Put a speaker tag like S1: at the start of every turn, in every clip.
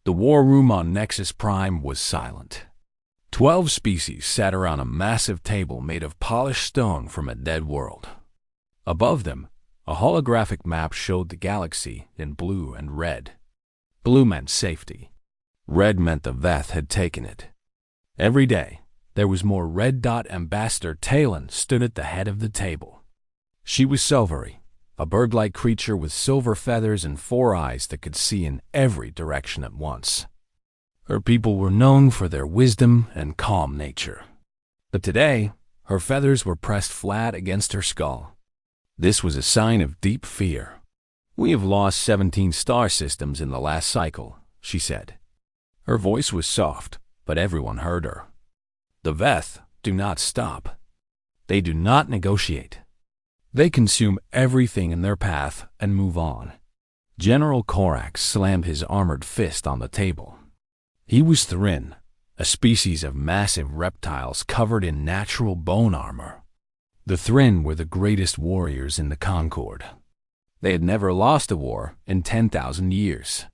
S1: The war room on Nexus Prime was silent. 12 species sat around a massive table made of polished stone from a dead world. Above them, a holographic map showed the galaxy in blue and red. Blue meant safety. Red meant the Veth had taken it. Every day, there was more red. Ambassador Talon stood at the head of the table. She was silvery, a bird-like creature with silver feathers and 4 eyes that could see in every direction at once. Her people were known for their wisdom and calm nature. But today, her feathers were pressed flat against her skull. This was a sign of deep fear. "We have lost 17 star systems in the last cycle," she said. Her voice was soft, but everyone heard her. The Veth do not stop. They do not negotiate. They consume everything in their path and move on. General Korax slammed his armored fist on the table. He was Thrin, a species of massive reptiles covered in natural bone armor. The Thrin were the greatest warriors in the Concord. They had never lost a war in 10,000 years.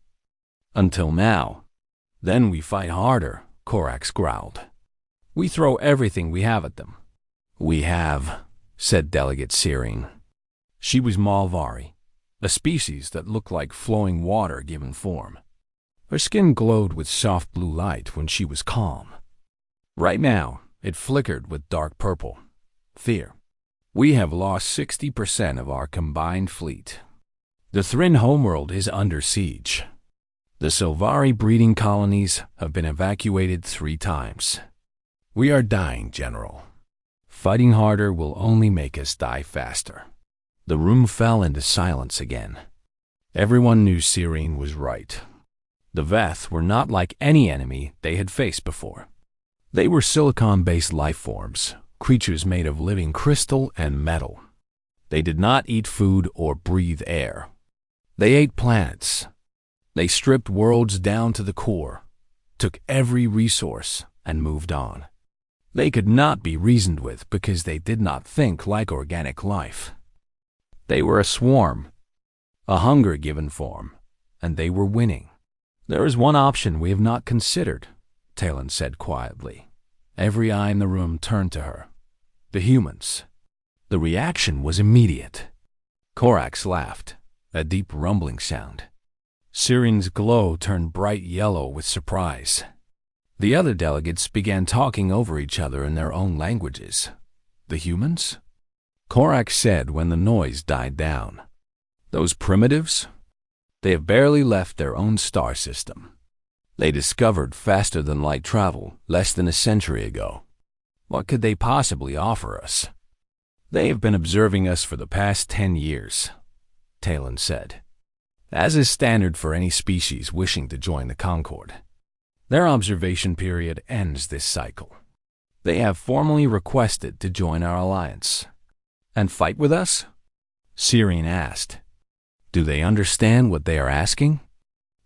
S1: Until now. "Then we fight harder," Korax growled. "We throw everything we have at them." "We have," said Delegate Serene. She was Malvari, a species that looked like flowing water given form. Her skin glowed with soft blue light when she was calm. Right now, it flickered with dark purple. Fear. "We have lost 60% of our combined fleet. The Thrin homeworld is under siege. The Silvari breeding colonies have been evacuated 3 times. We are dying, General. Fighting harder will only make us die faster." The room fell into silence again. Everyone knew Serene was right. The Veth were not like any enemy they had faced before. They were silicon-based life forms, creatures made of living crystal and metal. They did not eat food or breathe air. They ate planets. They stripped worlds down to the core, took every resource, and moved on. They could not be reasoned with because they did not think like organic life. They were a swarm, a hunger given form, and they were winning. "There is one option we have not considered," Talon said quietly. Every eye in the room turned to her. The humans. The reaction was immediate. Korax laughed, a deep rumbling sound. Serene's glow turned bright yellow with surprise. The other delegates began talking over each other in their own languages. "The humans?" Korax said when the noise died down. "Those primitives? They have barely left their own star system. They discovered faster-than-light travel less than a century ago. What could they possibly offer us?" "They have been observing us for the past 10 years, Talon said. "As is standard for any species wishing to join the Concord. Their observation period ends this cycle. They have formally requested to join our alliance." "And fight with us?" Serene asked. "Do they understand what they are asking?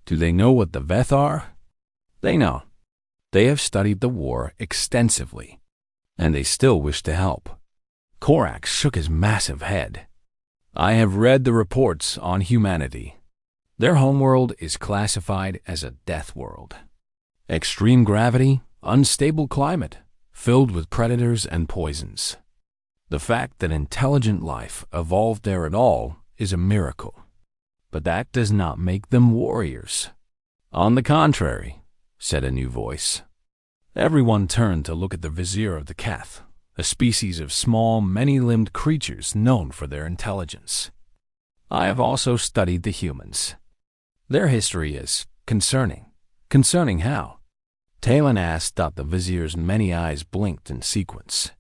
S1: Do they know what the Veth are?" "They know. They have studied the war extensively, and they still wish to help." Korax shook his massive head. "I have read the reports on humanity. Their homeworld is classified as a death world. Extreme gravity, unstable climate, filled with predators and poisons. The fact that intelligent life evolved there at all is a miracle. But that does not make them warriors." "On the contrary," said a new voice. Everyone turned to look at the Vizier of the Keth, a species of small, many-limbed creatures known for their intelligence. "I have also studied the humans. Their history is concerning." "Concerning how?" Talon asked. The Vizier's many eyes blinked in sequence.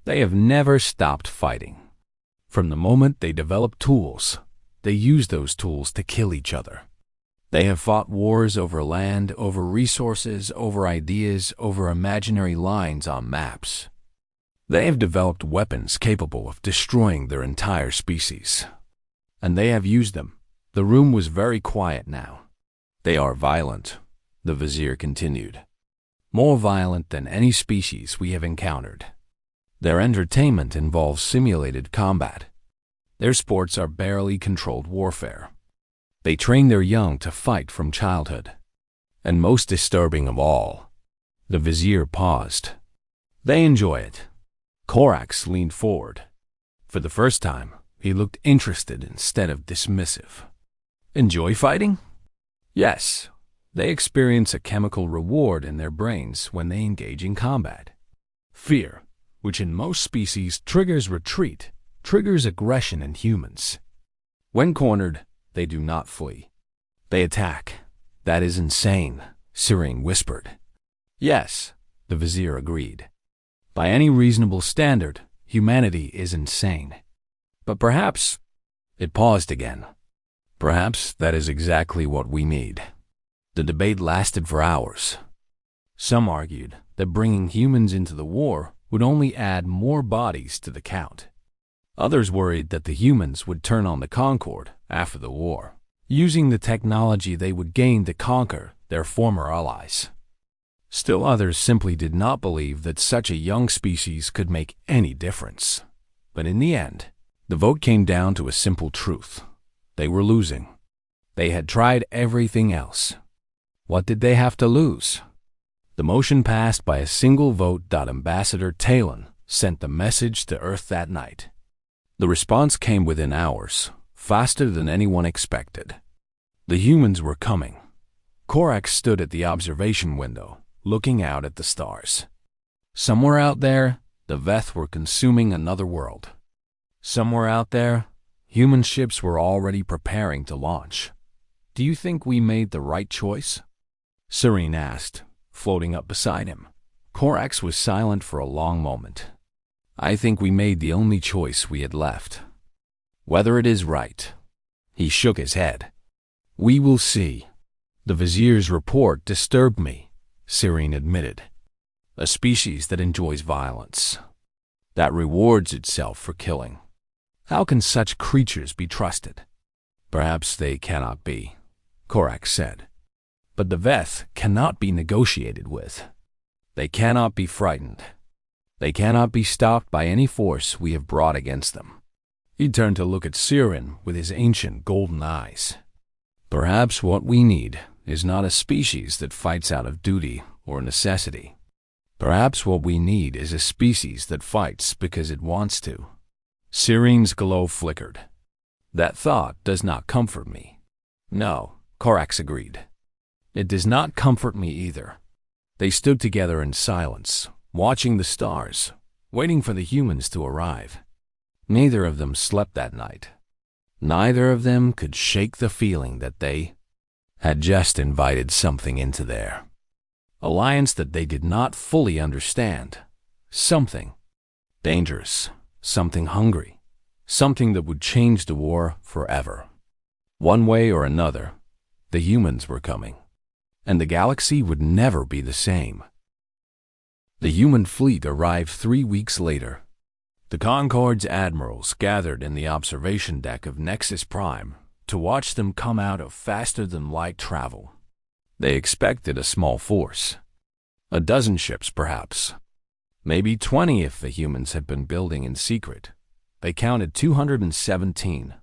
S1: "They have never stopped fighting. From the moment they developed tools, they used those tools to kill each other. They have fought wars over land, over resources, over ideas, over imaginary lines on maps. They have developed weapons capable of destroying their entire species. And they have used them." The room was very quiet now. "They are violent," the Vizier continued. "More violent than any species we have encountered. Their entertainment involves simulated combat. Their sports are barely controlled warfare. They train their young to fight from childhood. And most disturbing of all, the Vizier paused. They enjoy it. Korax leaned forward. For the first time, he looked interested instead of dismissive. Enjoy fighting? Yes. They experience a chemical reward in their brains when they engage in combat. Fear, which in most species triggers retreat, triggers aggression in humans. When cornered, they do not flee. They attack. That is insane, Serene whispered. Yes, the Vizier agreed. By any reasonable standard, humanity is insane. But perhaps, it paused again. Perhaps that is exactly what we need. The debate lasted for hours. Some argued that bringing humans into the war would only add more bodies to the count. Others worried that the humans would turn on the Concord after the war, using the technology they would gain to conquer their former allies. Still others simply did not believe that such a young species could make any difference. But in the end, the vote came down to a simple truth. They were losing. They had tried everything else. What did they have to lose? The motion passed by a single vote. Ambassador Talon sent the message to Earth that night. The response came within hours, faster than anyone expected. The humans were coming. Korax stood at the observation window, looking out at the stars. Somewhere out there, the Veth were consuming another world. Somewhere out there, human ships were already preparing to launch. Do you think we made the right choice? Serene asked, floating up beside him. Korax was silent for a long moment. I think we made the only choice we had left. Whether it is right. He shook his head. We will see. The Vizier's report disturbed me, Serene admitted. A species that enjoys violence, that rewards itself for killing. How can such creatures be trusted? Perhaps they cannot be, Korax said. But the Veth cannot be negotiated with. They cannot be frightened. They cannot be stopped by any force we have brought against them. He turned to look at Siren with his ancient golden eyes. Perhaps what we need is not a species that fights out of duty or necessity. Perhaps what we need is a species that fights because it wants to. Sirene's glow flickered. That thought does not comfort me. No, Korax agreed. It does not comfort me either. They stood together in silence, watching the stars, waiting for the humans to arrive. Neither of them slept that night. Neither of them could shake the feeling that they had just invited something into their alliance that they did not fully understand. Something dangerous, something hungry, something that would change the war forever. One way or another, the humans were coming, and the galaxy would never be the same. The human fleet arrived 3 weeks later. The Concord's admirals gathered in the observation deck of Nexus Prime to watch them come out of faster-than-light travel. They expected a small force. A dozen ships, perhaps. Maybe 20 if the humans had been building in secret. They counted 217.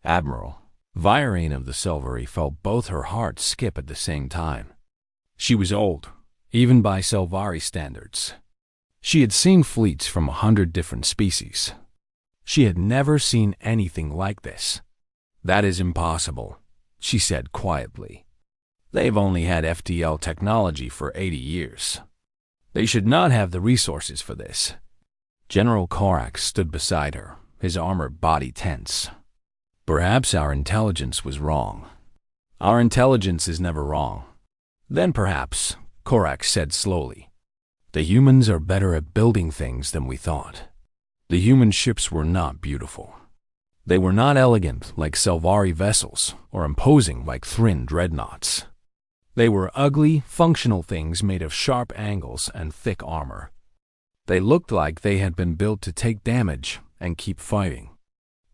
S1: Admiral Virene of the Silvery felt both her hearts skip at the same time. She was old, even by Selvari standards. She had seen fleets from 100 different species. She had never seen anything like this. That is impossible, she said quietly. They've only had FTL technology for 80 years. They should not have the resources for this. General Korax stood beside her, his armored body tense. Perhaps our intelligence was wrong. Our intelligence is never wrong. Then perhaps, Korax said slowly, the humans are better at building things than we thought. The human ships were not beautiful. They were not elegant like Selvari vessels or imposing like Thrin dreadnoughts. They were ugly, functional things made of sharp angles and thick armor. They looked like they had been built to take damage and keep fighting.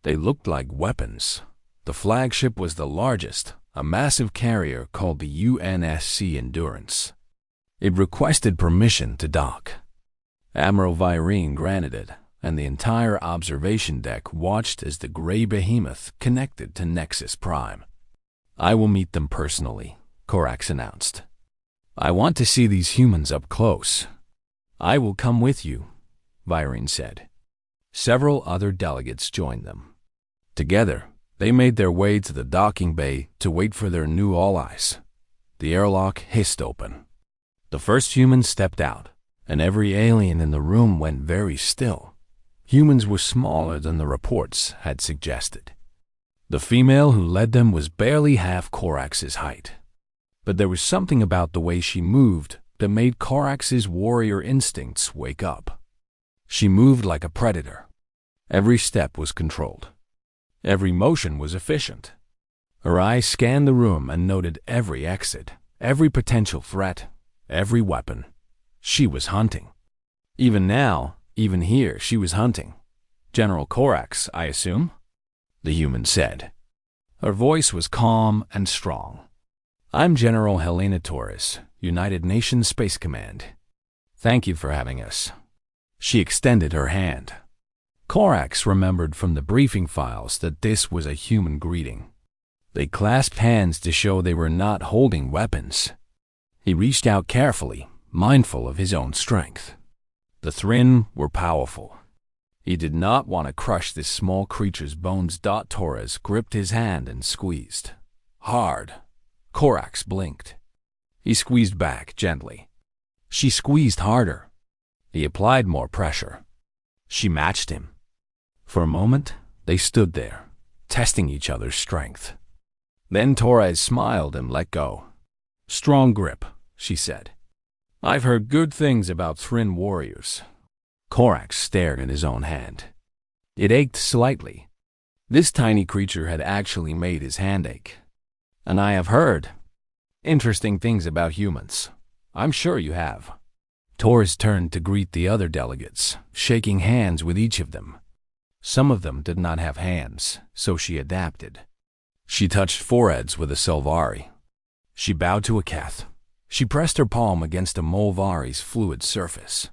S1: They looked like weapons. The flagship was the largest, a massive carrier called the UNSC Endurance. It requested permission to dock. Admiral Virene granted it, and the entire observation deck watched as the gray behemoth connected to Nexus Prime. I will meet them personally, Korax announced. I want to see these humans up close. I will come with you, Virene said. Several other delegates joined them. Together, they made their way to the docking bay to wait for their new allies. The airlock hissed open. The first human stepped out, and every alien in the room went very still. Humans were smaller than the reports had suggested. The female who led them was barely half Corax's height. But there was something about the way she moved that made Corax's warrior instincts wake up. She moved like a predator. Every step was controlled. Every motion was efficient. Her eyes scanned the room and noted every exit, every potential threat, every weapon. She was hunting. Even now, even here, she was hunting. General Corax, I assume? The human said. Her voice was calm and strong. I'm General Helena Torres, United Nations Space Command. Thank you for having us. She extended her hand. Corax remembered from the briefing files that this was a human greeting. They clasped hands to show they were not holding weapons. He reached out carefully, mindful of his own strength. The Thrinn were powerful. He did not want to crush this small creature's bones. Torres gripped his hand and squeezed. Hard. Corax blinked. He squeezed back gently. She squeezed harder. He applied more pressure. She matched him. For a moment, they stood there, testing each other's strength. Then Torres smiled and let go. Strong grip, she said. I've heard good things about Thrinn warriors. Corax stared at his own hand. It ached slightly. This tiny creature had actually made his hand ache. And I have heard interesting things about humans. I'm sure you have. Torres turned to greet the other delegates, shaking hands with each of them. Some of them did not have hands, so she adapted. She touched foreheads with a Selvari. She bowed to a Keth. She pressed her palm against a Molvari's fluid surface.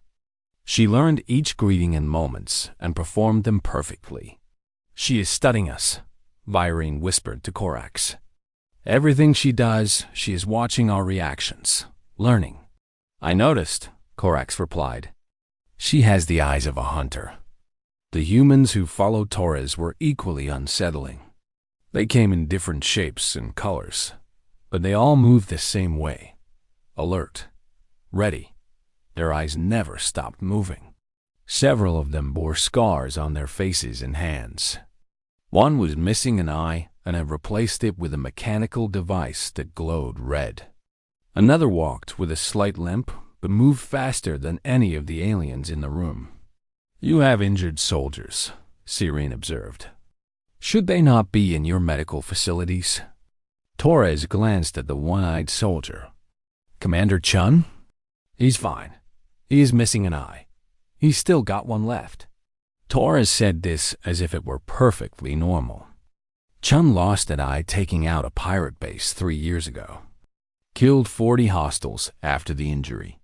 S1: She learned each greeting in moments and performed them perfectly. She is studying us, Virene whispered to Corax. Everything she does, she is watching our reactions, learning. I noticed, Corax replied. She has the eyes of a hunter. The humans who followed Torres were equally unsettling. They came in different shapes and colors, but they all moved the same way. Alert, ready. Their eyes never stopped moving. Several of them bore scars on their faces and hands. One was missing an eye and had replaced it with a mechanical device that glowed red. Another walked with a slight limp, but moved faster than any of the aliens in the room. You have injured soldiers, Sirene observed. Should they not be in your medical facilities? Torres glanced at the one-eyed soldier. Commander Chun? He's fine. He is missing an eye. He's still got one left. Torres said this as if it were perfectly normal. Chun lost an eye taking out a pirate base 3 years ago. Killed 40 hostiles after the injury.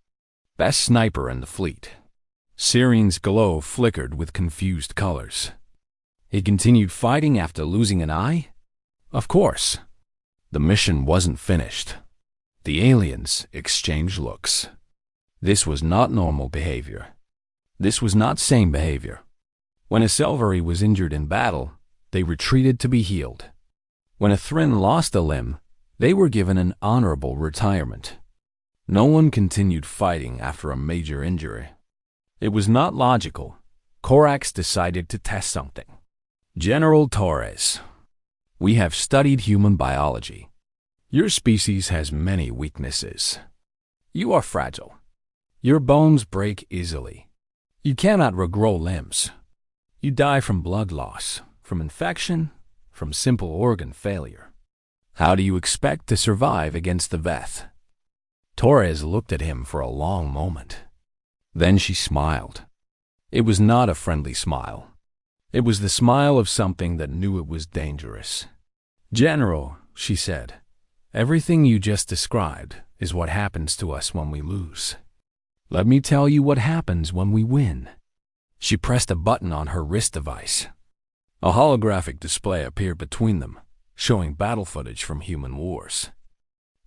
S1: Best sniper in the fleet. Sirene's glow flickered with confused colors. He continued fighting after losing an eye? Of course. The mission wasn't finished. The aliens exchanged looks. This was not normal behavior. This was not sane behavior. When a Selvari was injured in battle, they retreated to be healed. When a Thrinn lost a limb, they were given an honorable retirement. No one continued fighting after a major injury. It was not logical. Corax decided to test something. General Torres, we have studied human biology. Your species has many weaknesses. You are fragile. Your bones break easily. You cannot regrow limbs. You die from blood loss, from infection, from simple organ failure. How do you expect to survive against the Veth? Torres looked at him for a long moment. Then she smiled. It was not a friendly smile. It was the smile of something that knew it was dangerous. General, she said, everything you just described is what happens to us when we lose. Let me tell you what happens when we win. She pressed a button on her wrist device. A holographic display appeared between them, showing battle footage from human wars.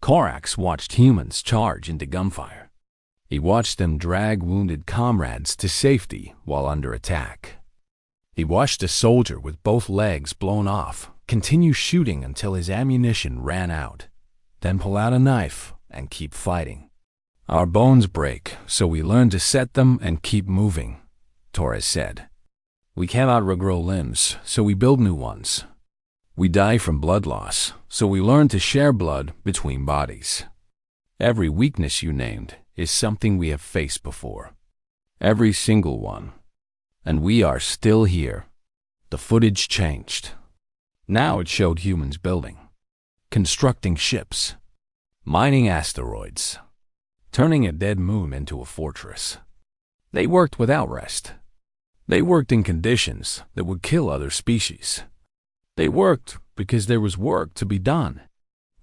S1: Korax watched humans charge into gunfire. He watched them drag wounded comrades to safety while under attack. He watched a soldier with both legs blown off continue shooting until his ammunition ran out, then pull out a knife and keep fighting. Our bones break, so we learn to set them and keep moving, Torres said. We cannot regrow limbs, so we build new ones. We die from blood loss, so we learn to share blood between bodies. Every weakness you named is something we have faced before. Every single one. And we are still here. The footage changed. Now it showed humans building, constructing ships, mining asteroids, turning a dead moon into a fortress. They worked without rest. They worked in conditions that would kill other species. They worked because there was work to be done.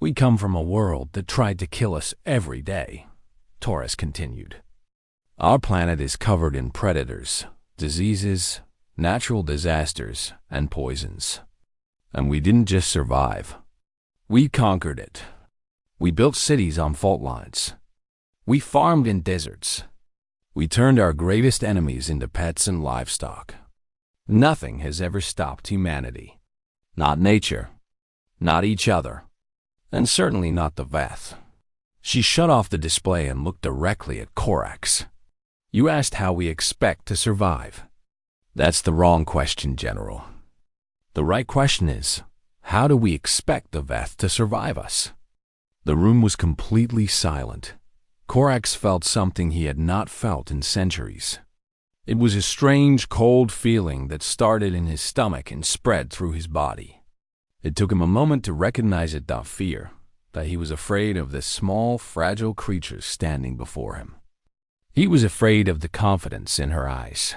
S1: We come from a world that tried to kill us every day, Torres continued. Our planet is covered in predators, diseases, natural disasters, and poisons. And we didn't just survive. We conquered it. We built cities on fault lines. We farmed in deserts. We turned our greatest enemies into pets and livestock. Nothing has ever stopped humanity. Not nature, not each other, and certainly not the Veth. She shut off the display and looked directly at Korax. You asked how we expect to survive. That's the wrong question, General. The right question is, how do we expect the Veth to survive us? The room was completely silent. Korax felt something he had not felt in centuries. It was a strange, cold feeling that started in his stomach and spread through his body. It took him a moment to recognize it, not fear, that he was afraid of the small, fragile creatures standing before him. He was afraid of the confidence in her eyes.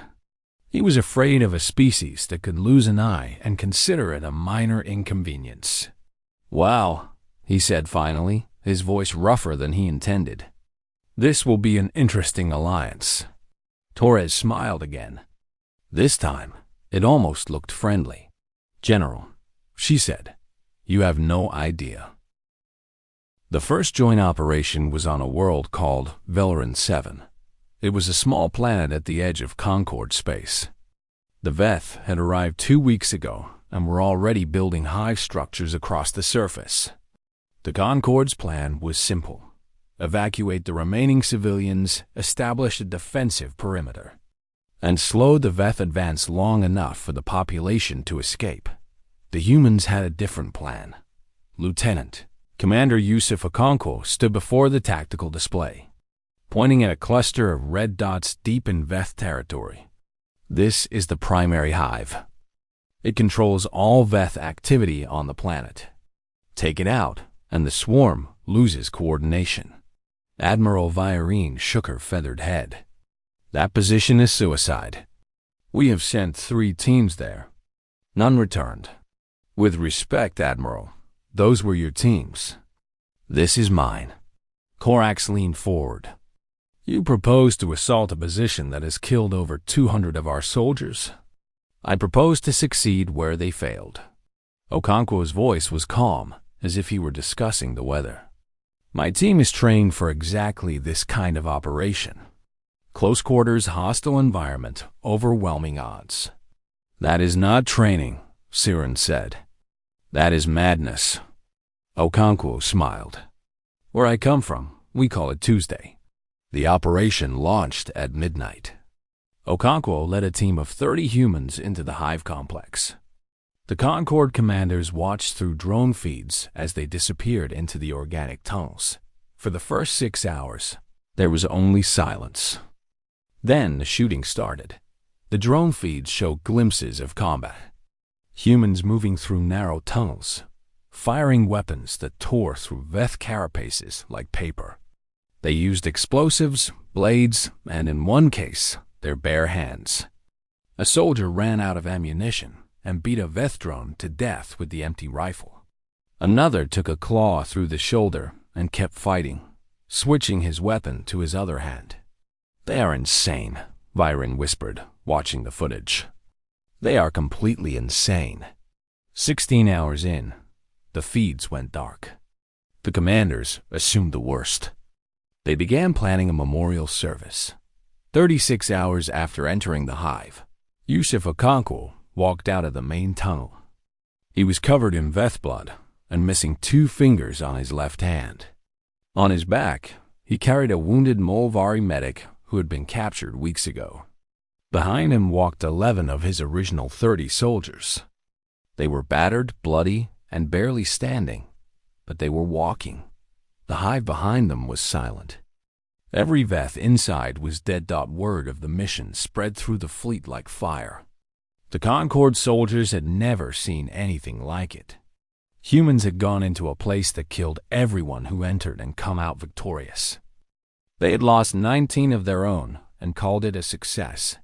S1: He was afraid of a species that could lose an eye and consider it a minor inconvenience. "Wow," he said finally, his voice rougher than he intended. "This will be an interesting alliance." Torres smiled again. This time, it almost looked friendly. "General," she said, "you have no idea." The first joint operation was on a world called Velaran 7. It was a small planet at the edge of Concord space. The Veth had arrived 2 weeks ago and were already building hive structures across the surface. The Concord's plan was simple. Evacuate the remaining civilians, establish a defensive perimeter, and slow the Veth advance long enough for the population to escape. The humans had a different plan. Lieutenant Commander Yusuf Okonkwo stood before the tactical display, pointing at a cluster of red dots deep in Veth territory. This is the primary hive. It controls all Veth activity on the planet. Take it out, and the swarm loses coordination. Admiral Viorine shook her feathered head. That position is suicide. We have sent 3 teams there. None returned. With respect, Admiral, those were your teams. This is mine. Korax leaned forward. You propose to assault a position that has killed over 200 of our soldiers. I propose to succeed where they failed. Okonkwo's voice was calm, as if he were discussing the weather. My team is trained for exactly this kind of operation. Close quarters, hostile environment, overwhelming odds. That is not training, Siren said. That is madness. Okonkwo smiled. Where I come from, we call it Tuesday. The operation launched at midnight. Okonkwo led a team of 30 humans into the hive complex. The Concord commanders watched through drone feeds as they disappeared into the organic tunnels. For the first 6 hours, there was only silence. Then the shooting started. The drone feeds showed glimpses of combat. Humans moving through narrow tunnels, firing weapons that tore through Veth carapaces like paper. They used explosives, blades, and in one case, their bare hands. A soldier ran out of ammunition and beat a Veth drone to death with the empty rifle. Another took a claw through the shoulder and kept fighting, switching his weapon to his other hand. They are insane, Viren whispered, watching the footage. They are completely insane. 16 hours in, the feeds went dark. The commanders assumed the worst. They began planning a memorial service. 36 hours after entering the hive, Yusuf Okonkwo walked out of the main tunnel. He was covered in Veth blood and missing 2 fingers on his left hand. On his back, he carried a wounded Molvari medic who had been captured weeks ago. Behind him walked 11 of his original 30 soldiers. They were battered, bloody, and barely standing, but they were walking. The hive behind them was silent. Every Veth inside was dead. Word of the mission spread through the fleet like fire. The Concord soldiers had never seen anything like it. Humans had gone into a place that killed everyone who entered and come out victorious. They had lost 19 of their own and called it a success.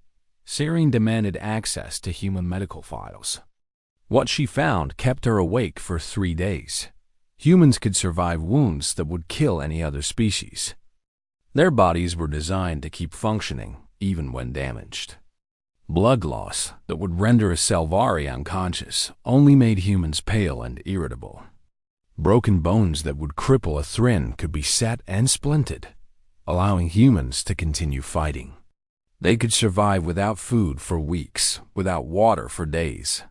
S1: Serene demanded access to human medical files. What she found kept her awake for 3 days. Humans could survive wounds that would kill any other species. Their bodies were designed to keep functioning, even when damaged. Blood loss that would render a Selvari unconscious only made humans pale and irritable. Broken bones that would cripple a Thrin could be set and splinted, allowing humans to continue fighting. They could survive without food for weeks, without water for days,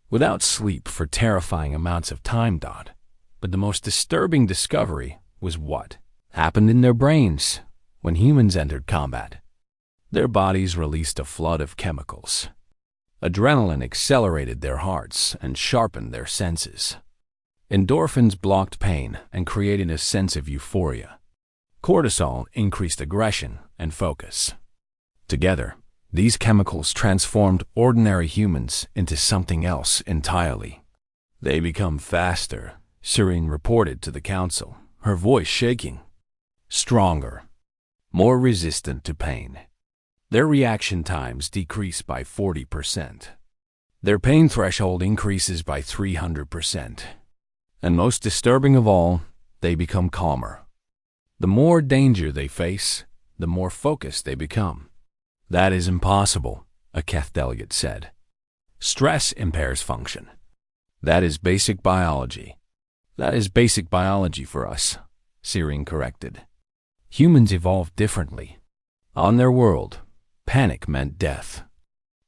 S1: without sleep for terrifying amounts of time. But the most disturbing discovery was what happened in their brains when humans entered combat. Their bodies released a flood of chemicals. Adrenaline accelerated their hearts and sharpened their senses. Endorphins blocked pain and created a sense of euphoria. Cortisol increased aggression and focus. Together, these chemicals transformed ordinary humans into something else entirely. They become faster, Serene reported to the council, her voice shaking. Stronger, more resistant to pain. Their reaction times decrease by 40%. Their pain threshold increases by 300%. And most disturbing of all, they become calmer. The more danger they face, the more focused they become. That is impossible, a Keth delegate said. Stress impairs function. That is basic biology. That is basic biology for us, Serene corrected. Humans evolved differently. On their world, panic meant death.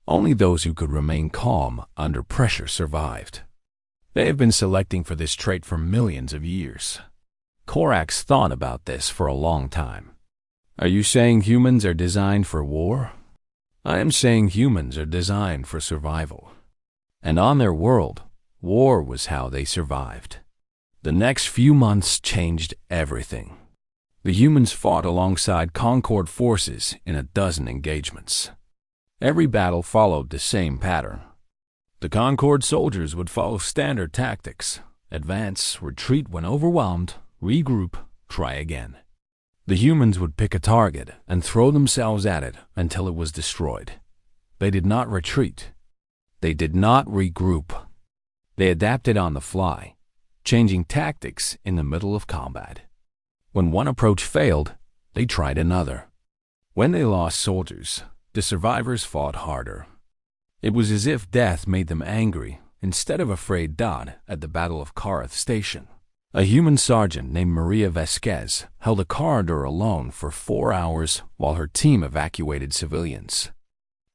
S1: Only those who could remain calm under pressure survived. They have been selecting for this trait for millions of years. Korax thought about this for a long time. Are you saying humans are designed for war? I am saying humans are designed for survival. And on their world, war was how they survived. The next few months changed everything. The humans fought alongside Concord forces in a dozen engagements. Every battle followed the same pattern. The Concord soldiers would follow standard tactics: advance, retreat when overwhelmed, regroup, try again. The humans would pick a target and throw themselves at it until it was destroyed. They did not retreat. They did not regroup. They adapted on the fly, changing tactics in the middle of combat. When one approach failed, they tried another. When they lost soldiers, the survivors fought harder. It was as if death made them angry instead of afraid. At the Battle of Karath Station, a human sergeant named Maria Vasquez held a corridor alone for 4 hours while her team evacuated civilians.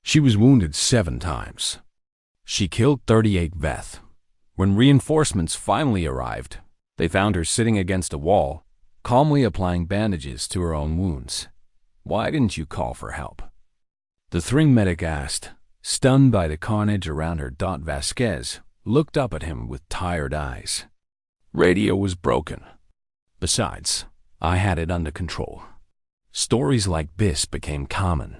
S1: She was wounded 7 times. She killed 38 Veth. When reinforcements finally arrived, they found her sitting against a wall, calmly applying bandages to her own wounds. Why didn't you call for help? The Thring medic asked, stunned by the carnage around her. Vasquez looked up at him with tired eyes. Radio was broken. Besides, I had it under control. Stories like this became common.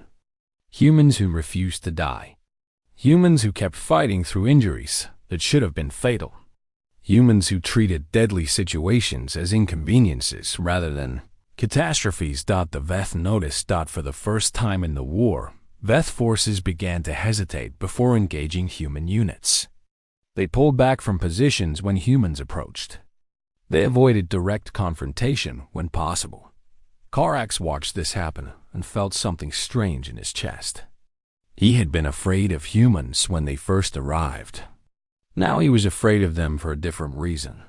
S1: Humans who refused to die. Humans who kept fighting through injuries that should have been fatal. Humans who treated deadly situations as inconveniences rather than catastrophes. The Veth noticed. For the first time in the war, Veth forces began to hesitate before engaging human units. They pulled back from positions when humans approached. They avoided direct confrontation when possible. Korax watched this happen and felt something strange in his chest. He had been afraid of humans when they first arrived. Now he was afraid of them for a different reason.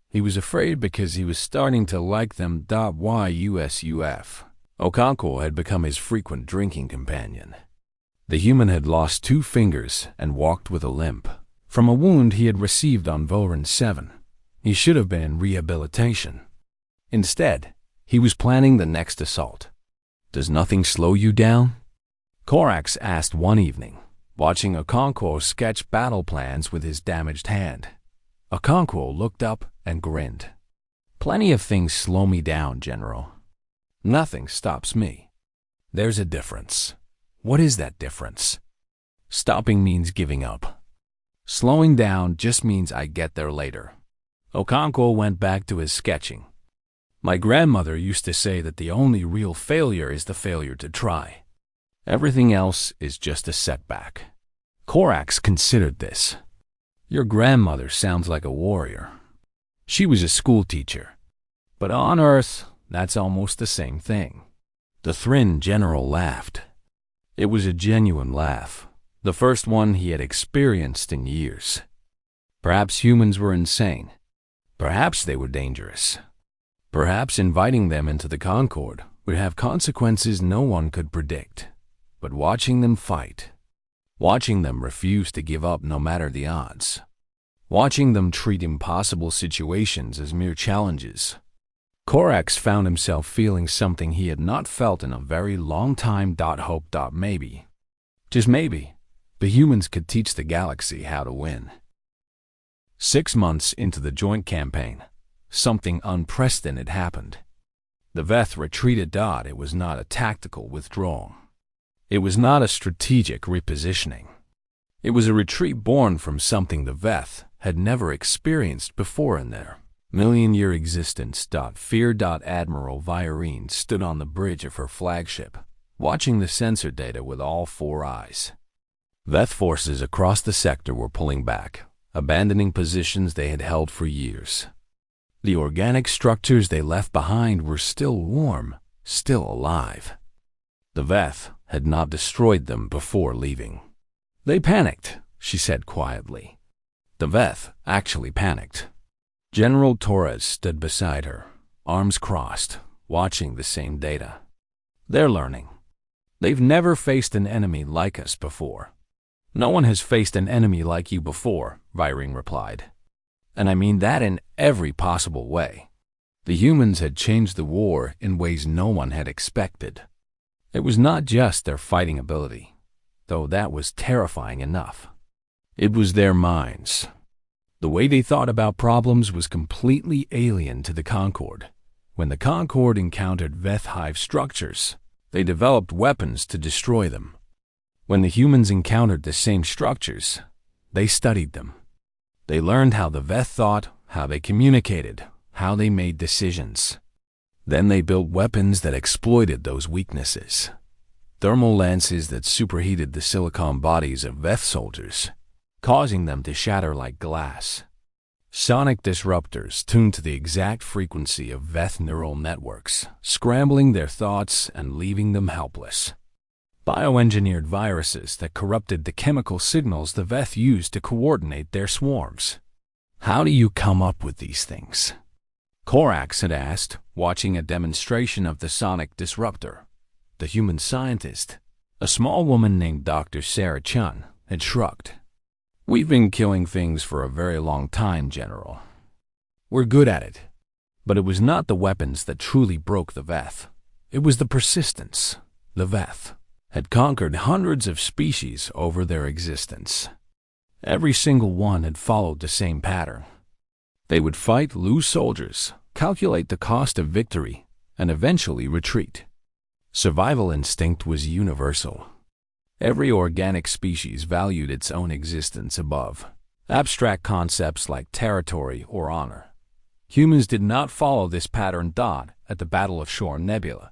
S1: He was afraid because he was starting to like them. Yusuf. Okonkwo had become his frequent drinking companion. The human had lost 2 fingers and walked with a limp from a wound he had received on Voran 7. He should have been in rehabilitation. Instead, he was planning the next assault. "Does nothing slow you down?" Korax asked one evening, watching Okonkwo sketch battle plans with his damaged hand. Okonkwo looked up and grinned. "Plenty of things slow me down, General. Nothing stops me. There's a difference." "What is that difference?" "Stopping means giving up. Slowing down just means I get there later." Okonkwo went back to his sketching. "My grandmother used to say that the only real failure is the failure to try. Everything else is just a setback." Korax considered this. "Your grandmother sounds like a warrior. She was a school teacher. But on Earth, that's almost the same thing." The Thryn general laughed. It was a genuine laugh, the first one he had experienced in years. Perhaps humans were insane. Perhaps they were dangerous. Perhaps inviting them into the Concord would have consequences no one could predict. But watching them fight, watching them refuse to give up no matter the odds, watching them treat impossible situations as mere challenges, Korax found himself feeling something he had not felt in a very long time. Hope. Maybe, just maybe, the humans could teach the galaxy how to win. 6 months into the joint campaign, something unprecedented happened. The Veth retreated. It was not a tactical withdrawal. It was not a strategic repositioning. It was a retreat born from something the Veth had never experienced before in their million-year existence. Fear. Admiral Virene stood on the bridge of her flagship, watching the sensor data with all 4 eyes. Veth forces across the sector were pulling back, abandoning positions they had held for years. The organic structures they left behind were still warm, still alive. The Veth had not destroyed them before leaving. "They panicked," she said quietly. The Veth actually panicked. General Torres stood beside her, arms crossed, watching the same data. "They're learning. They've never faced an enemy like us before." "No one has faced an enemy like you before," Virene replied. "And I mean that in every possible way." The humans had changed the war in ways no one had expected. It was not just their fighting ability, though that was terrifying enough. It was their minds. The way they thought about problems was completely alien to the Concord. When the Concord encountered Veth hive structures, they developed weapons to destroy them. When the humans encountered the same structures, they studied them. They learned how the Veth thought, how they communicated, how they made decisions. Then they built weapons that exploited those weaknesses. Thermal lances that superheated the silicon bodies of Veth soldiers, causing them to shatter like glass. Sonic disruptors tuned to the exact frequency of Veth neural networks, scrambling their thoughts and leaving them helpless. Bioengineered viruses that corrupted the chemical signals the Veth used to coordinate their swarms. "How do you come up with these things?" Korax had asked, watching a demonstration of the sonic disruptor. The human scientist, a small woman named Dr. Sarah Chun, had shrugged. "We've been killing things for a very long time, General. We're good at it." But it was not the weapons that truly broke the Veth. It was the persistence. The Veth had conquered hundreds of species over their existence. Every single one had followed the same pattern. They would fight, lose soldiers, calculate the cost of victory, and eventually retreat. Survival instinct was universal. Every organic species valued its own existence above abstract concepts like territory or honor. Humans did not follow this pattern. At the Battle of Shore Nebula,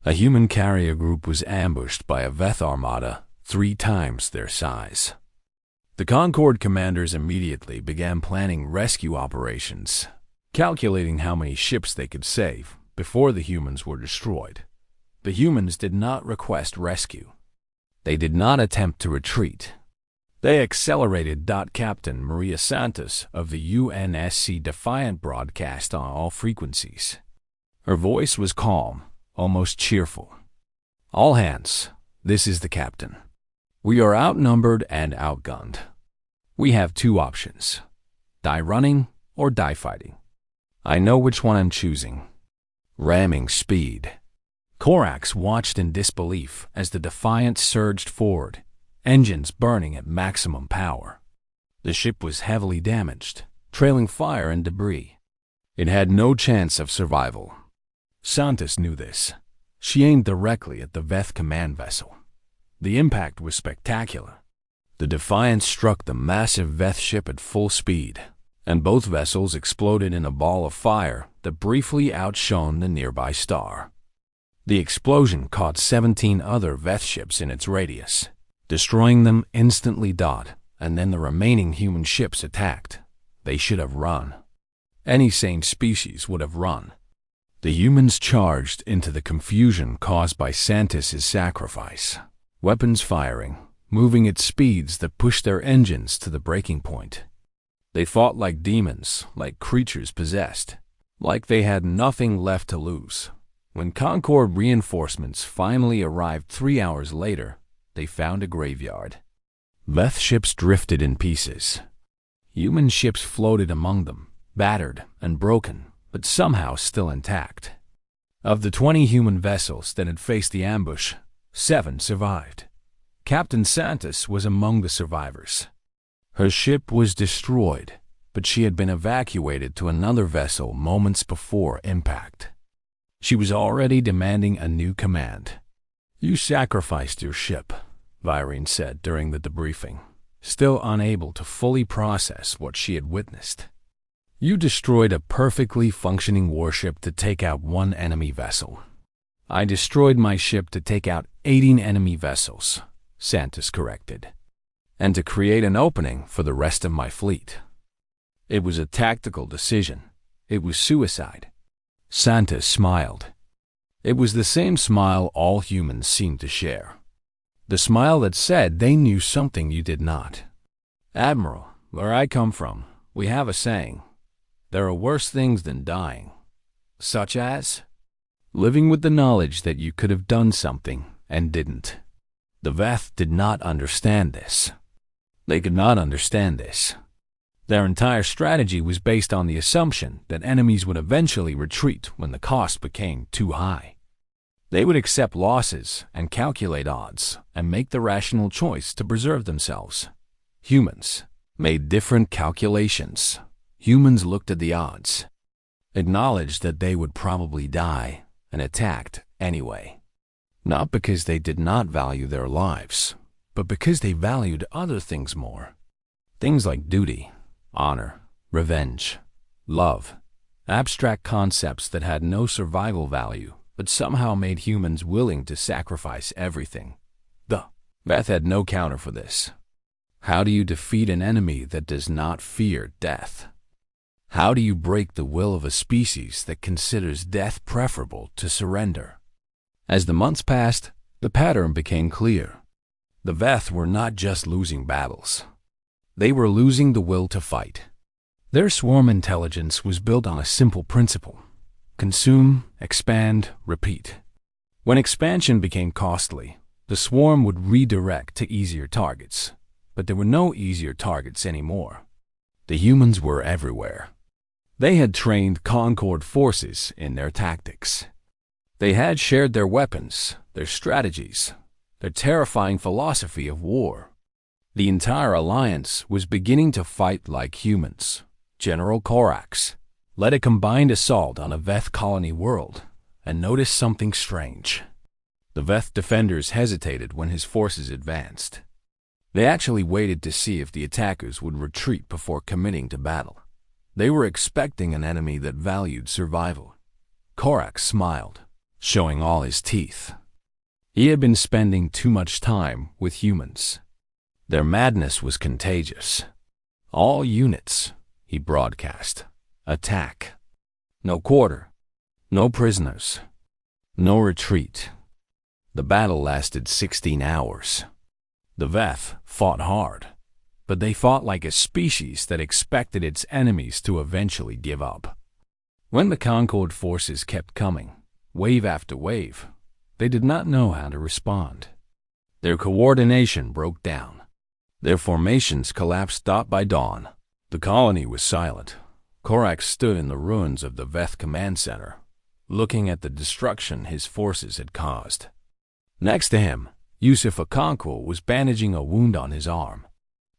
S1: a human carrier group was ambushed by a Veth armada 3 times their size. The Concord commanders immediately began planning rescue operations, calculating how many ships they could save before the humans were destroyed. The humans did not request rescue. They did not attempt to retreat. They accelerated. Captain Maria Santos of the UNSC Defiant broadcast on all frequencies. Her voice was calm, almost cheerful. "All hands, this is the captain. We are outnumbered and outgunned. We have two options: die running or die fighting. I know which one I'm choosing." Ramming speed. Corax watched in disbelief as the Defiant surged forward, engines burning at maximum power. The ship was heavily damaged, trailing fire and debris. It had no chance of survival. Santos knew this. She aimed directly at the Veth command vessel. The impact was spectacular. The Defiant struck the massive Veth ship at full speed, and both vessels exploded in a ball of fire that briefly outshone the nearby star. The explosion caught 17 other Veth ships in its radius, destroying them instantly. And then the remaining human ships attacked. They should have run. Any sane species would have run. The humans charged into the confusion caused by Santos' sacrifice, weapons firing, moving at speeds that pushed their engines to the breaking point. They fought like demons, like creatures possessed, like they had nothing left to lose. When Concord reinforcements finally arrived 3 hours later, they found a graveyard. Veth ships drifted in pieces. Human ships floated among them, battered and broken, but somehow still intact. Of the 20 human vessels that had faced the ambush, 7 survived. Captain Santos was among the survivors. Her ship was destroyed, but she had been evacuated to another vessel moments before impact. She was already demanding a new command. "You sacrificed your ship," Virene said during the debriefing, still unable to fully process what she had witnessed. "You destroyed a perfectly functioning warship to take out one enemy vessel." "I destroyed my ship to take out 18 enemy vessels," Santos corrected, "and to create an opening for the rest of my fleet. It was a tactical decision. It was suicide." Santos smiled. It was the same smile all humans seemed to share. The smile that said they knew something you did not. "Admiral, where I come from, we have a saying. There are worse things than dying." "Such as?" "Living with the knowledge that you could have done something and didn't." The Veth did not understand this. They could not understand this. Their entire strategy was based on the assumption that enemies would eventually retreat when the cost became too high. They would accept losses and calculate odds and make the rational choice to preserve themselves. Humans made different calculations. Humans looked at the odds, acknowledged that they would probably die, and attacked anyway. Not because they did not value their lives, but because they valued other things more. Things like duty, honor, revenge, love, abstract concepts that had no survival value, but somehow made humans willing to sacrifice everything. The Veth had no counter for this. How do you defeat an enemy that does not fear death? How do you break the will of a species that considers death preferable to surrender? As the months passed, the pattern became clear. The Veth were not just losing battles. They were losing the will to fight. Their swarm intelligence was built on a simple principle: consume, expand, repeat. When expansion became costly, the swarm would redirect to easier targets. But there were no easier targets anymore. The humans were everywhere. They had trained Concord forces in their tactics. They had shared their weapons, their strategies, their terrifying philosophy of war. The entire alliance was beginning to fight like humans. General Corax led a combined assault on a Veth colony world and noticed something strange. The Veth defenders hesitated when his forces advanced. They actually waited to see if the attackers would retreat before committing to battle. They were expecting an enemy that valued survival. Corax smiled, showing all his teeth. He had been spending too much time with humans. Their madness was contagious. "All units," he broadcast, "attack. No quarter, no prisoners, no retreat." The battle lasted 16 hours. The Veth fought hard, but they fought like a species that expected its enemies to eventually give up. When the Concord forces kept coming, wave after wave, they did not know how to respond. Their coordination broke down. Their formations collapsed dot by dawn. The colony was silent. Korax stood in the ruins of the Veth Command Center, looking at the destruction his forces had caused. Next to him, Yusuf Okonkwo was bandaging a wound on his arm.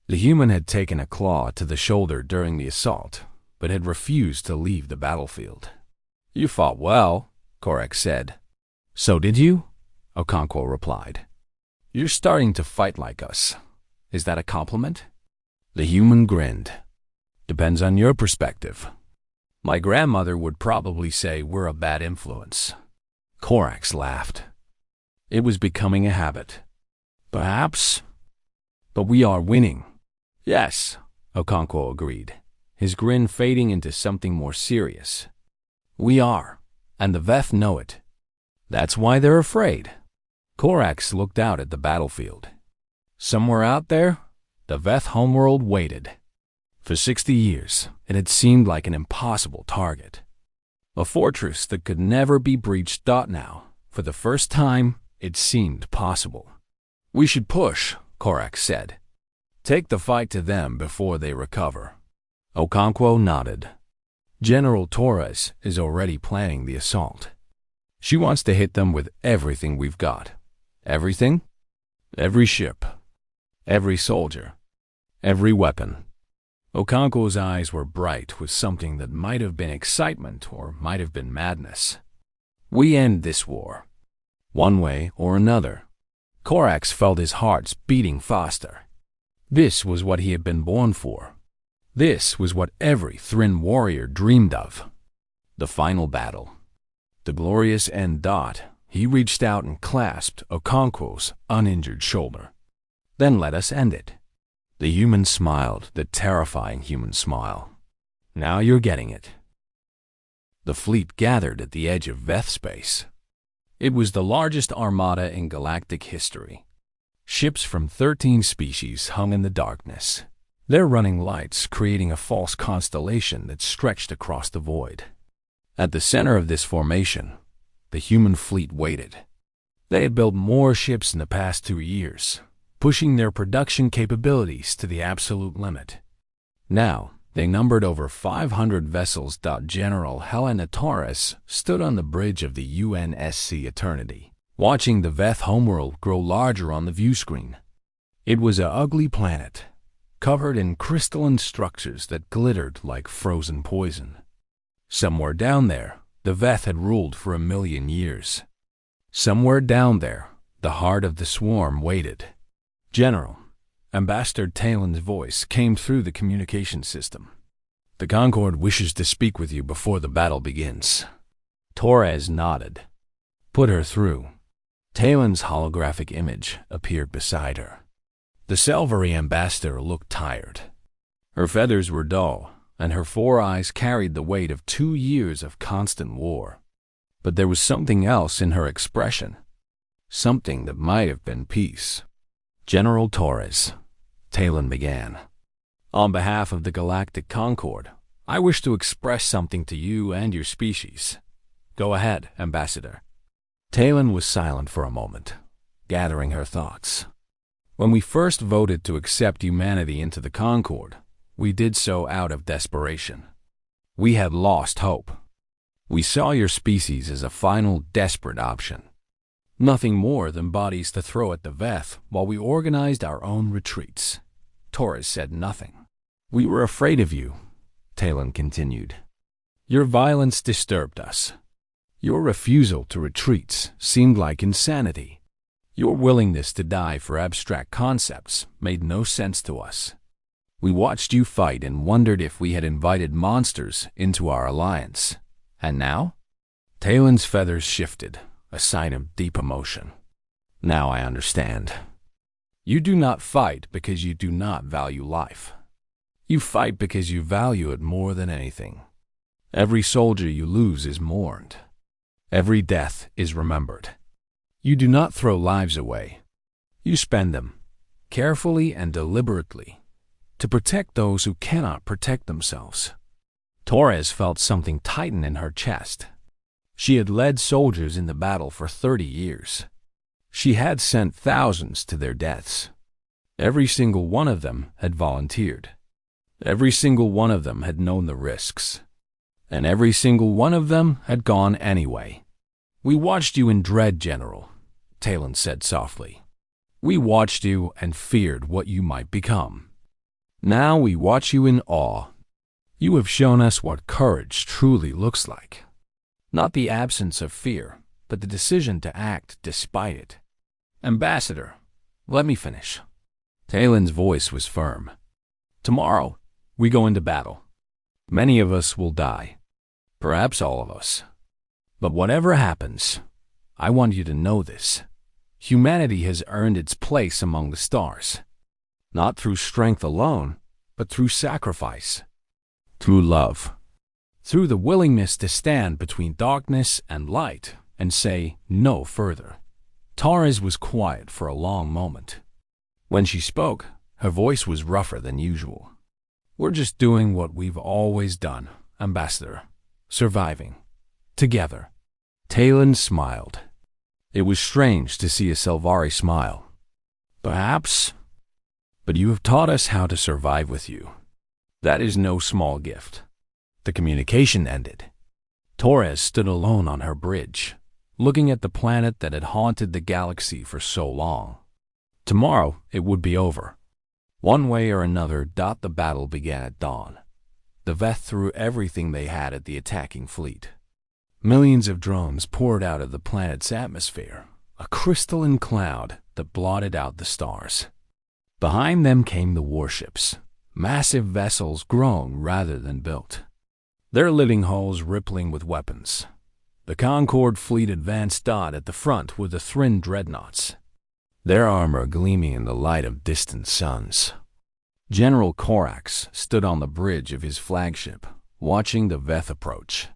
S1: The human had taken a claw to the shoulder during the assault, but had refused to leave the battlefield. "You fought well," Korax said. "So did you?" Okonkwo replied. "You're starting to fight like us. Is that a compliment?" The human grinned. "Depends on your perspective. My grandmother would probably say we're a bad influence." Korax laughed. It was becoming a habit. "Perhaps. But we are winning." "Yes," Okonkwo agreed, his grin fading into something more serious. "We are, and the Veth know it. That's why they're afraid." Korax looked out at the battlefield. Somewhere out there, the Veth homeworld waited. For 60 years, it had seemed like an impossible target. A fortress that could never be breached. Now, for the first time, it seemed possible. "We should push," Korax said. "Take the fight to them before they recover." Okonkwo nodded. "General Torres is already planning the assault. She wants to hit them with everything we've got." "Everything?" "Every ship, every soldier, every weapon." Okonkwo's eyes were bright with something that might have been excitement or might have been madness. "We end this war, one way or another." Korax felt his heart beating faster. This was what he had been born for. This was what every Thryn warrior dreamed of. The final battle. The glorious end. He reached out and clasped Okonkwo's uninjured shoulder. "Then let us end it." The human smiled, the terrifying human smile. "Now you're getting it." The fleet gathered at the edge of Veth space. It was the largest armada in galactic history. Ships from 13 species hung in the darkness, their running lights creating a false constellation that stretched across the void. At the center of this formation, the human fleet waited. They had built more ships in the past 2 years, pushing their production capabilities to the absolute limit. Now, they numbered over 500 vessels. General Helena Torres stood on the bridge of the UNSC Eternity, watching the Veth homeworld grow larger on the view screen. It was an ugly planet, covered in crystalline structures that glittered like frozen poison. Somewhere down there, the Veth had ruled for 1,000,000 years. Somewhere down there, the heart of the swarm waited. "General," Ambassador Talon's voice came through the communication system. "The Concord wishes to speak with you before the battle begins." Torres nodded. "Put her through." Talon's holographic image appeared beside her. The Selvari ambassador looked tired. Her feathers were dull, and her 4 eyes carried the weight of 2 years of constant war. But there was something else in her expression, something that might have been peace. "General Torres," Talon began, "on behalf of the Galactic Concord, I wish to express something to you and your species." "Go ahead, Ambassador." Talon was silent for a moment, gathering her thoughts. "When we first voted to accept humanity into the Concord, we did so out of desperation. We had lost hope. We saw your species as a final desperate option. Nothing more than bodies to throw at the Veth while we organized our own retreats." Torres said nothing. "We were afraid of you," Talon continued. "Your violence disturbed us. Your refusal to retreats seemed like insanity. Your willingness to die for abstract concepts made no sense to us. We watched you fight and wondered if we had invited monsters into our alliance. And now?" Talon's feathers shifted, a sign of deep emotion. "Now I understand. You do not fight because you do not value life. You fight because you value it more than anything. Every soldier you lose is mourned. Every death is remembered. You do not throw lives away. You spend them, carefully and deliberately, to protect those who cannot protect themselves. Torres felt something tighten in her chest. She had led soldiers in the battle for 30 years. She had sent thousands to their deaths. Every single one of them had volunteered. Every single one of them had known the risks. And every single one of them had gone anyway. "We watched you in dread, General," Talon said softly. "We watched you and feared what you might become. Now we watch you in awe. You have shown us what courage truly looks like. Not the absence of fear, but the decision to act despite it." "Ambassador, let me finish." Talon's voice was firm. "Tomorrow, we go into battle. Many of us will die. Perhaps all of us. But whatever happens, I want you to know this. Humanity has earned its place among the stars. Not through strength alone, but through sacrifice. Through love. Through the willingness to stand between darkness and light and say no further." Torres was quiet for a long moment. When she spoke, her voice was rougher than usual. "We're just doing what we've always done, Ambassador. Surviving. Together." Talon smiled. It was strange to see a Selvari smile. "Perhaps. But you have taught us how to survive with you. That is no small gift." The communication ended. Torres stood alone on her bridge, looking at the planet that had haunted the galaxy for so long. Tomorrow it would be over. One way or another, the battle began at dawn. The Veth threw everything they had at the attacking fleet. Millions of drones poured out of the planet's atmosphere, a crystalline cloud that blotted out the stars. Behind them came the warships, massive vessels grown rather than built, their living hulls rippling with weapons. The Concorde fleet advanced at the front with the Thrin dreadnoughts, their armor gleaming in the light of distant suns. General Corax stood on the bridge of his flagship, watching the Veth approach.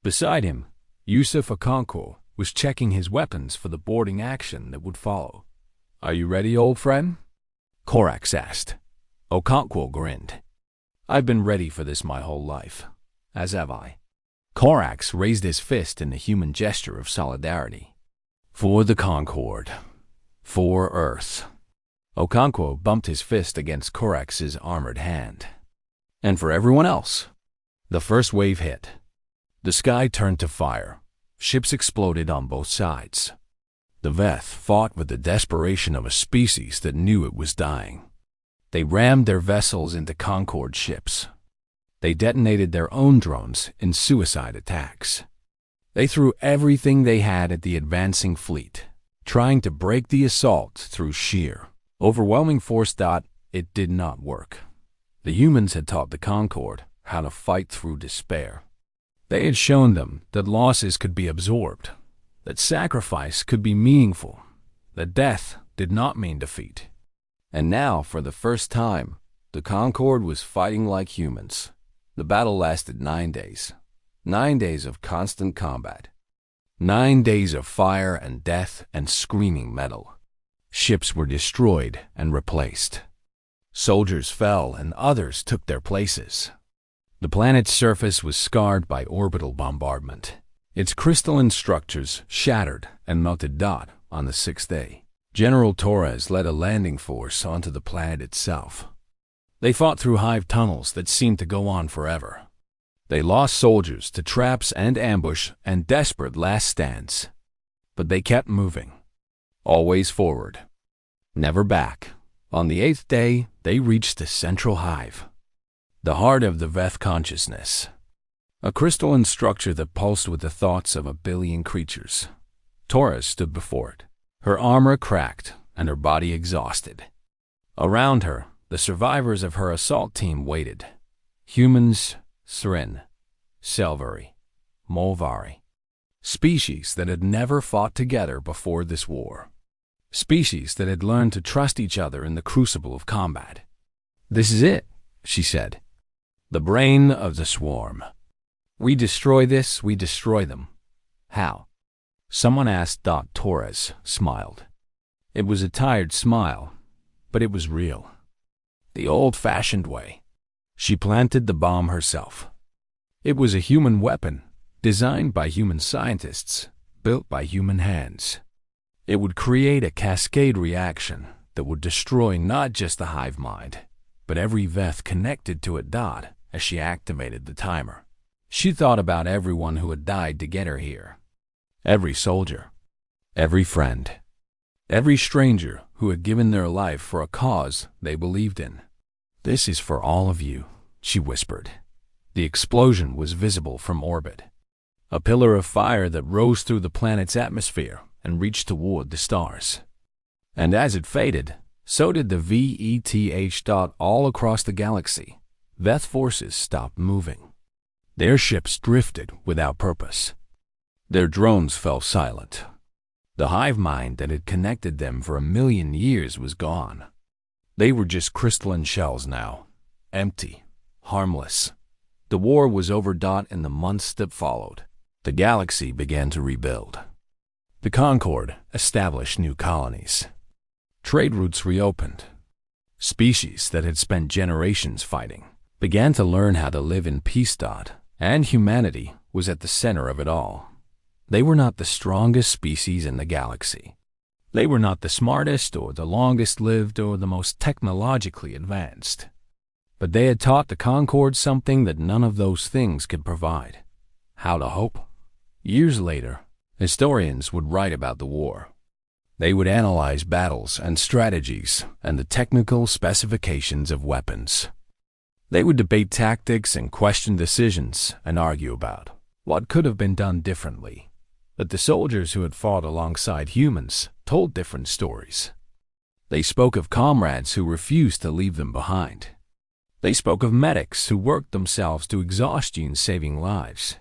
S1: Beside him, Yusuf Okonkwo was checking his weapons for the boarding action that would follow. "Are you ready, old friend?" Corax asked. Okonkwo grinned. "I've been ready for this my whole life, as have I." Corax raised his fist in a human gesture of solidarity. "For the Concorde. For Earth." Okonkwo bumped his fist against Corax's armored hand. "And for everyone else." The first wave hit. The sky turned to fire. Ships exploded on both sides. The Veth fought with the desperation of a species that knew it was dying. They rammed their vessels into Concorde ships. They detonated their own drones in suicide attacks. They threw everything they had at the advancing fleet, trying to break the assault through sheer, overwhelming force. It did not work. The humans had taught the Concorde how to fight through despair. They had shown them that losses could be absorbed, that sacrifice could be meaningful, that death did not mean defeat. And now, for the first time, the Concorde was fighting like humans. The battle lasted 9 days. 9 days of constant combat. 9 days of fire and death and screaming metal. Ships were destroyed and replaced. Soldiers fell and others took their places. The planet's surface was scarred by orbital bombardment. Its crystalline structures shattered and melted. On the 6th day, General Torres led a landing force onto the planet itself. They fought through hive tunnels that seemed to go on forever. They lost soldiers to traps and ambush and desperate last stands. But they kept moving. Always forward. Never back. On the 8th day, they reached the central hive, the heart of the Veth consciousness, a crystalline structure that pulsed with the thoughts of 1 billion creatures. Torres stood before it, her armor cracked and her body exhausted. Around her, the survivors of her assault team waited. Humans, Thrin, Selvari, Molvari. Species that had never fought together before this war. Species that had learned to trust each other in the crucible of combat. "This is it," she said. "The brain of the swarm. We destroy this, we destroy them. How?" Someone asked. Torres smiled. It was a tired smile, but it was real. the old-fashioned way. She planted the bomb herself. It was a human weapon, designed by human scientists, built by human hands. It would create a cascade reaction that would destroy not just the hive mind, but every Veth connected to it. As she activated the timer, she thought about everyone who had died to get her here. Every soldier, every friend, every stranger who had given their life for a cause they believed in. "This is for all of you," she whispered. The explosion was visible from orbit, a pillar of fire that rose through the planet's atmosphere and reached toward the stars. And as it faded, so did the VETH. All across the galaxy, Veth forces stopped moving. Their ships drifted without purpose. Their drones fell silent. The hive mind that had connected them for 1,000,000 years was gone. They were just crystalline shells now, empty, harmless. The war was over. In the months that followed, the galaxy began to rebuild. The Concord established new colonies. Trade routes reopened. Species that had spent generations fighting began to learn how to live in peace. And humanity was at the center of it all. They were not the strongest species in the galaxy. They were not the smartest or the longest-lived or the most technologically advanced. But they had taught the Concord something that none of those things could provide: how to hope. Years later, historians would write about the war. They would analyze battles and strategies and the technical specifications of weapons. They would debate tactics and question decisions and argue about what could have been done differently. But the soldiers who had fought alongside humans told different stories. They spoke of comrades who refused to leave them behind. They spoke of medics who worked themselves to exhaustion saving lives.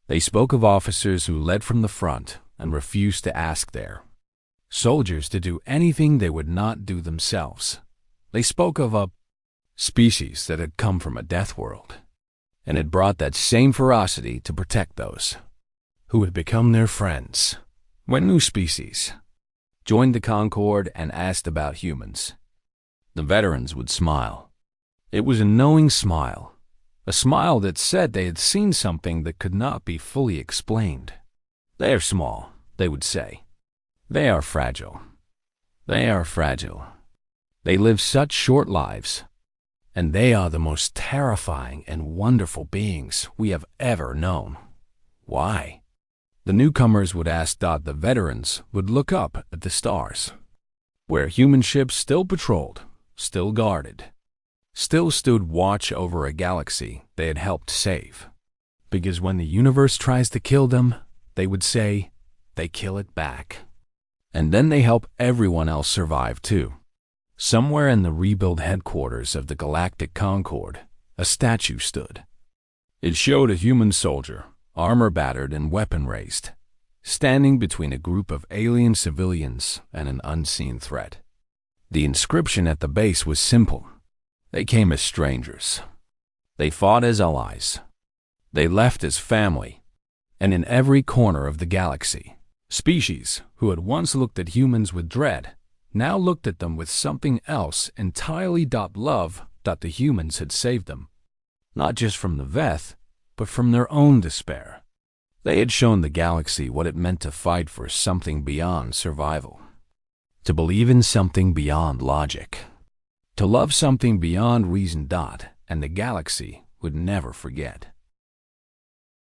S1: They spoke of officers who led from the front and refused to ask their soldiers to do anything they would not do themselves. They spoke of a species that had come from a death world and had brought that same ferocity to protect those who had become their friends. When new species joined the Concord and asked about humans, the veterans would smile. It was a knowing smile, a smile that said they had seen something that could not be fully explained. "They are small," they would say. "They are fragile. They are fragile. They live such short lives. And they are the most terrifying and wonderful beings we have ever known. Why?" The newcomers would ask. The veterans would look up at the stars, where human ships still patrolled, still guarded, still stood watch over a galaxy they had helped save. Because when the universe tries to kill them, they would say, they kill it back. And then they help everyone else survive too. Somewhere in the rebuilt headquarters of the Galactic Concord, a statue stood. It showed a human soldier, armor battered and weapon raised, standing between a group of alien civilians and an unseen threat. The inscription at the base was simple. They came as strangers. They fought as allies. They left as family. And in every corner of the galaxy, species who had once looked at humans with dread now looked at them with something else entirely. Love. The humans had saved them, not just from the Veth, but from their own despair. They had shown the galaxy what it meant to fight for something beyond survival, to believe in something beyond logic, to love something beyond reason. And the galaxy would never forget.